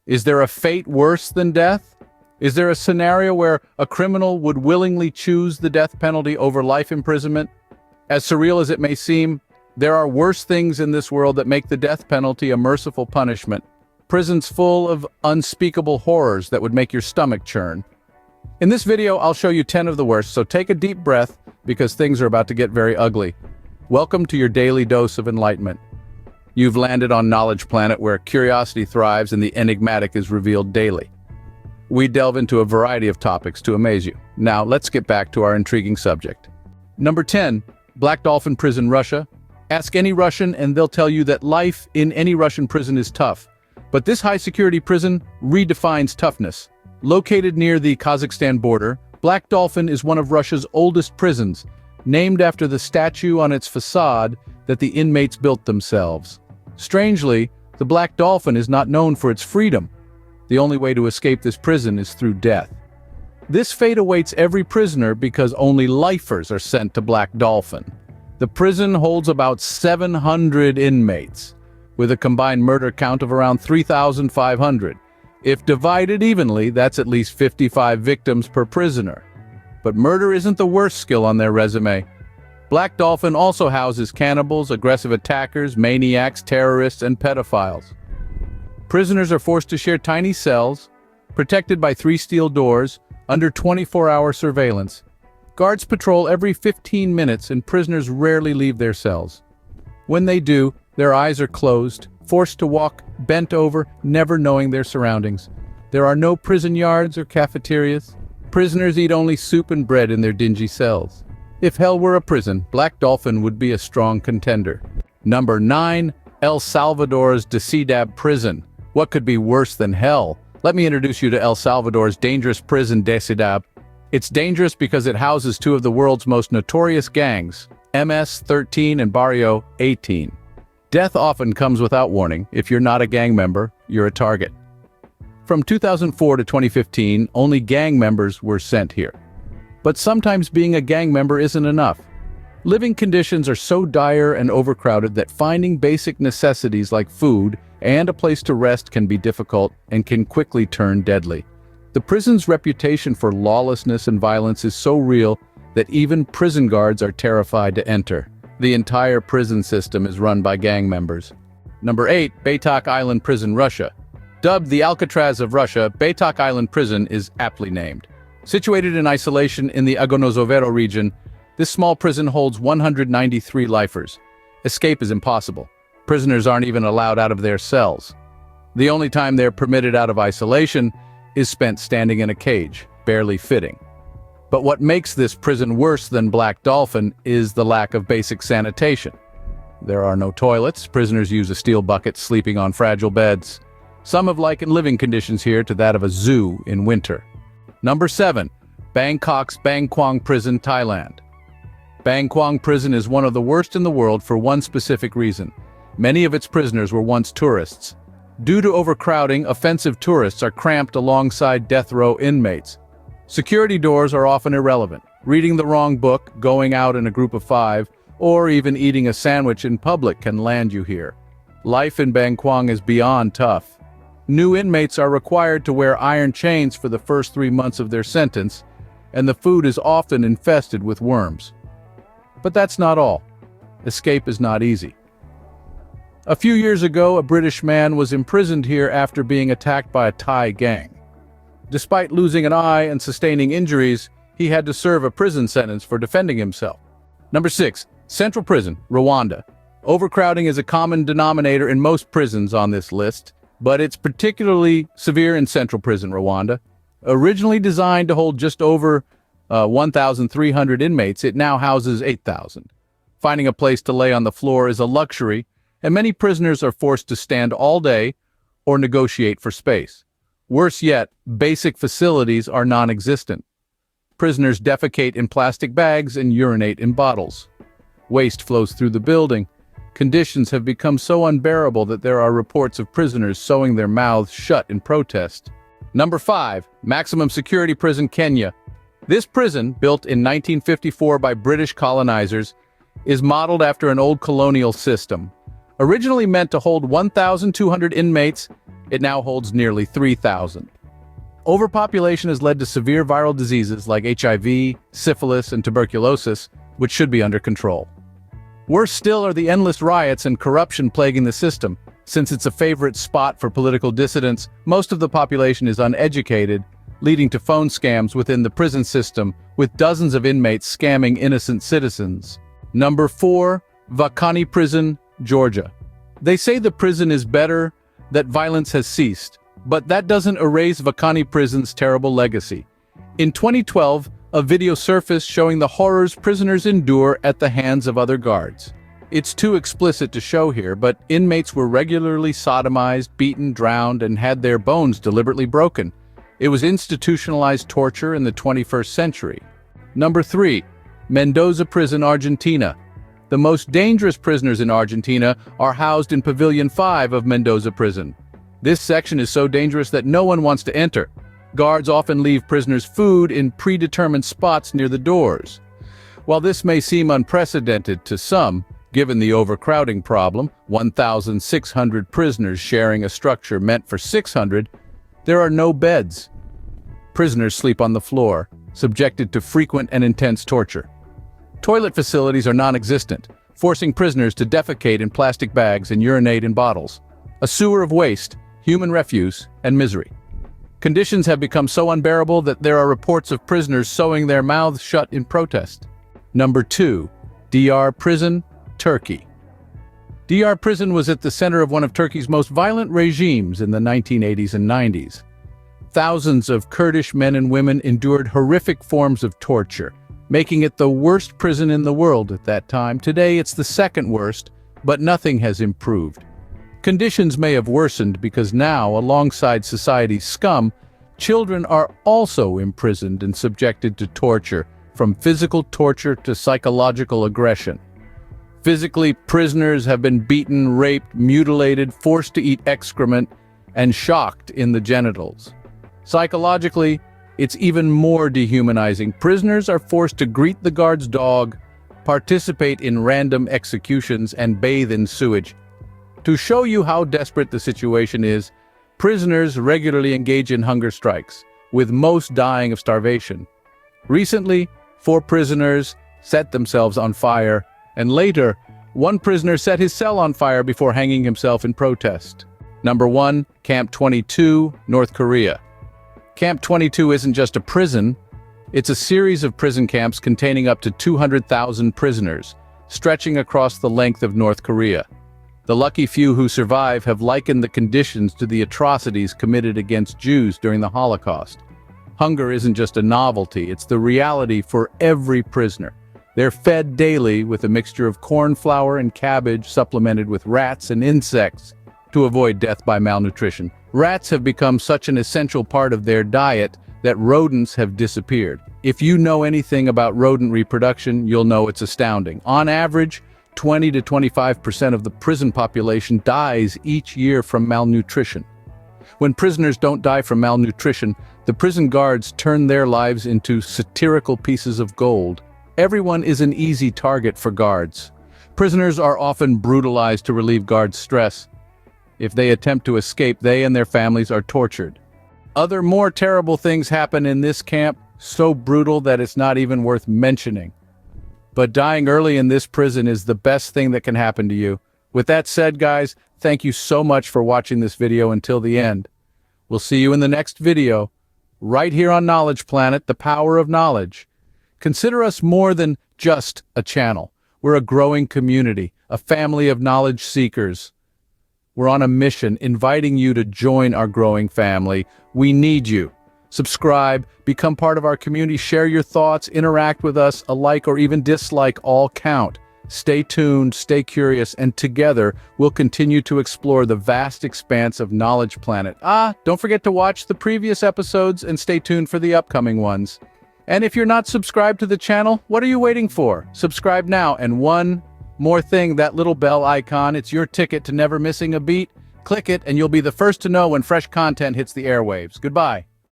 Is there a fate worse than death? Is there a scenario where a criminal would willingly choose the death penalty over life imprisonment? As surreal as it may seem, there are worse things in this world that make the death penalty a merciful punishment. Prisons full of unspeakable horrors that would make your stomach churn. In this video, I'll show you 10 of the worst, so take a deep breath because things are about to get very ugly. Welcome to your daily dose of enlightenment. You've landed on Knowledge Planet, where curiosity thrives and the enigmatic is revealed daily. We delve into a variety of topics to amaze you. Now, let's get back to our intriguing subject. Number 10, Black Dolphin Prison, Russia. Ask any Russian and they'll tell you that life in any Russian prison is tough. But this high-security prison redefines toughness. Located near the Kazakhstan border, Black Dolphin is one of Russia's oldest prisons, named after the statue on its facade that the inmates built themselves. Strangely, the Black Dolphin is not known for its freedom. The only way to escape this prison is through death. This fate awaits every prisoner because only lifers are sent to Black Dolphin. The prison holds about 700 inmates, with a combined murder count of around 3,500. If divided evenly, that's at least 55 victims per prisoner. But murder isn't the worst skill on their resume. Black Dolphin also houses cannibals, aggressive attackers, maniacs, terrorists, and pedophiles. Prisoners are forced to share tiny cells, protected by 3 steel doors, under 24-hour surveillance. Guards patrol every 15 minutes and prisoners rarely leave their cells. When they do, their eyes are closed, forced to walk bent over, never knowing their surroundings. There are no prison yards or cafeterias. Prisoners eat only soup and bread in their dingy cells. If hell were a prison, Black Dolphin would be a strong contender. Number 9, El Salvador's Decidab Prison. What could be worse than hell? Let me introduce you to El Salvador's dangerous prison, Decidab. It's dangerous because it houses 2 of the world's most notorious gangs, MS-13 and Barrio 18. Death often comes without warning. If you're not a gang member, you're a target. From 2004 to 2015, only gang members were sent here. But sometimes being a gang member isn't enough. Living conditions are so dire and overcrowded that finding basic necessities like food and a place to rest can be difficult and can quickly turn deadly. The prison's reputation for lawlessness and violence is so real that even prison guards are terrified to enter. The entire prison system is run by gang members. Number 8, Baitak Island Prison, Russia. Dubbed the Alcatraz of Russia, Baitak Island Prison is aptly named. Situated in isolation in the Agonozovero region, this small prison holds 193 lifers. Escape is impossible. Prisoners aren't even allowed out of their cells. The only time they're permitted out of isolation is spent standing in a cage, barely fitting. But what makes this prison worse than Black Dolphin is the lack of basic sanitation. There are no toilets. Prisoners use a steel bucket, sleeping on fragile beds. Some have likened living conditions here to that of a zoo in winter. Number 7, Bangkok's Bang Kwang Prison, Thailand. Bang Kwang Prison is one of the worst in the world for one specific reason. Many of its prisoners were once tourists. Due to overcrowding, offensive tourists are cramped alongside death row inmates. Security doors are often irrelevant. Reading the wrong book, going out in a group of 5, or even eating a sandwich in public can land you here. Life in Bang Kwang is beyond tough. New inmates are required to wear iron chains for the first 3 months of their sentence, and the food is often infested with worms. But that's not all. Escape is not easy. A few years ago, a British man was imprisoned here after being attacked by a Thai gang. Despite losing an eye and sustaining injuries, he had to serve a prison sentence for defending himself. Number 6, Central Prison, Rwanda. Overcrowding is a common denominator in most prisons on this list, but it's particularly severe in Central Prison, Rwanda. Originally designed to hold just over 1,300 inmates, it now houses 8,000. Finding a place to lay on the floor is a luxury, and many prisoners are forced to stand all day or negotiate for space. Worse yet, basic facilities are non-existent. Prisoners defecate in plastic bags and urinate in bottles. Waste flows through the building. Conditions have become so unbearable that there are reports of prisoners sewing their mouths shut in protest. Number 5, Maximum Security Prison, Kenya. This prison, built in 1954 by British colonizers, is modeled after an old colonial system. Originally meant to hold 1,200 inmates, it now holds nearly 3,000. Overpopulation has led to severe viral diseases like HIV, syphilis, and tuberculosis, which should be under control. Worse still are the endless riots and corruption plaguing the system. Since it's a favorite spot for political dissidents, most of the population is uneducated, leading to phone scams within the prison system, with dozens of inmates scamming innocent citizens. Number 4, Vakani Prison, Georgia. They say the prison is better, that violence has ceased, but that doesn't erase Vakani Prison's terrible legacy. In 2012, a video surfaced showing the horrors prisoners endure at the hands of other guards. It's too explicit to show here, but inmates were regularly sodomized, beaten, drowned, and had their bones deliberately broken. It was institutionalized torture in the 21st century. Number 3, Mendoza Prison, Argentina. The most dangerous prisoners in Argentina are housed in Pavilion 5 of Mendoza Prison. This section is so dangerous that no one wants to enter. Guards often leave prisoners food in predetermined spots near the doors. While this may seem unprecedented to some, given the overcrowding problem, 1,600 prisoners sharing a structure meant for 600, there are no beds. Prisoners sleep on the floor, subjected to frequent and intense torture. Toilet facilities are non-existent, forcing prisoners to defecate in plastic bags and urinate in bottles. A sewer of waste, human refuse, and misery. Conditions have become so unbearable that there are reports of prisoners sewing their mouths shut in protest. Number 2, DR Prison, Turkey. DR Prison was at the center of one of Turkey's most violent regimes in the 1980s and 90s. Thousands of Kurdish men and women endured horrific forms of torture, making it the worst prison in the world at that time. Today, it's the second worst, but nothing has improved. Conditions may have worsened because now, alongside society's scum, children are also imprisoned and subjected to torture, from physical torture to psychological aggression. Physically, prisoners have been beaten, raped, mutilated, forced to eat excrement, and shocked in the genitals. Psychologically, it's even more dehumanizing. Prisoners are forced to greet the guard's dog, participate in random executions, and bathe in sewage. To show you how desperate the situation is, prisoners regularly engage in hunger strikes, with most dying of starvation. Recently, 4 prisoners set themselves on fire, and later, one prisoner set his cell on fire before hanging himself in protest. Number 1, Camp 22, North Korea. Camp 22 isn't just a prison, it's a series of prison camps containing up to 200,000 prisoners, stretching across the length of North Korea. The lucky few who survive have likened the conditions to the atrocities committed against Jews during the Holocaust. Hunger isn't just a novelty, it's the reality for every prisoner. They're fed daily with a mixture of corn flour and cabbage supplemented with rats and insects to avoid death by malnutrition. Rats have become such an essential part of their diet that rodents have disappeared. If you know anything about rodent reproduction, you'll know it's astounding. On average, 20 to 25% of the prison population dies each year from malnutrition. When prisoners don't die from malnutrition, the prison guards turn their lives into satirical pieces of gold. Everyone is an easy target for guards. Prisoners are often brutalized to relieve guards' stress. If they attempt to escape, they and their families are tortured. Other more terrible things happen in this camp, so brutal that it's not even worth mentioning. But dying early in this prison is the best thing that can happen to you. With that said, guys, thank you so much for watching this video until the end. We'll see you in the next video, right here on Knowledge Planet, the power of knowledge. Consider us more than just a channel. We're a growing community, a family of knowledge seekers. We're on a mission, inviting you to join our growing family. We need you. Subscribe, become part of our community, share your thoughts, interact with us. A like or even dislike all count. Stay tuned, stay curious, and together we'll continue to explore the vast expanse of Knowledge Planet. Don't forget to watch the previous episodes and stay tuned for the upcoming ones. And if you're not subscribed to the channel, what are you waiting for? Subscribe now. And one more thing, that little bell icon, it's your ticket to never missing a beat. Click it and you'll be the first to know when fresh content hits the airwaves. Goodbye.